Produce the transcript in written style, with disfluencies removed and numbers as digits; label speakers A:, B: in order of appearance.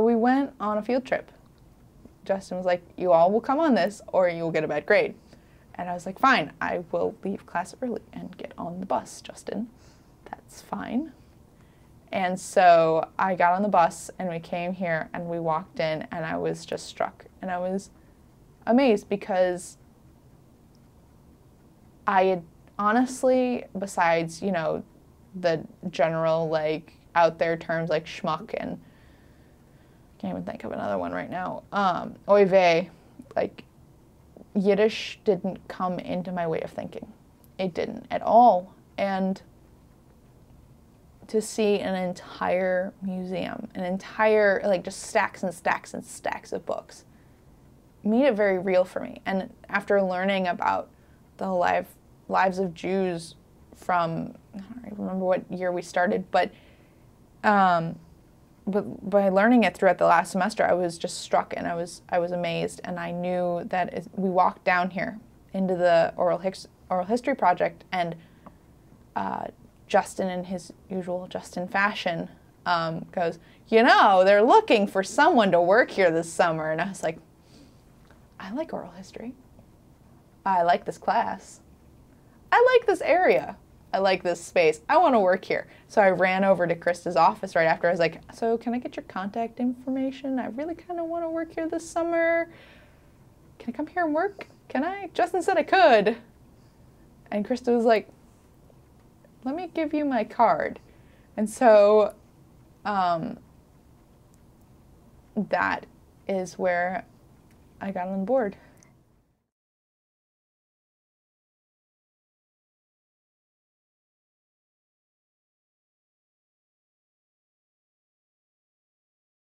A: We went on a field trip. Justin was like, you all will come on this or you will get a bad grade. And I was like, fine, I will leave class early and get on the bus, Justin. That's fine. And so I got on the bus and we came here and we walked in and I was just struck. And I was amazed because I had honestly, besides, you know, the general like out there terms like schmuck and I can't even think of another one right now, oy vey, like Yiddish didn't come into my way of thinking. It didn't at all. And to see an entire museum, an entire, like just stacks and stacks and stacks of books, made it very real for me. And after learning about the lives of Jews from, I don't even remember what year we started, but by learning it throughout the last semester, I was just struck and I was amazed. And I knew that we walked down here into the oral history project and Justin, in his usual Justin fashion, goes, you know, they're looking for someone to work here this summer. And I was like, I like oral history. I like this class. I like this area. I like this space. I want to work here. So I ran over to Krista's office right after. I was like, so can I get your contact information? I really kind of want to work here this summer. Can I come here and work? Can I? Justin said I could. And Krista was like, let me give you my card. And so that is where I got on board.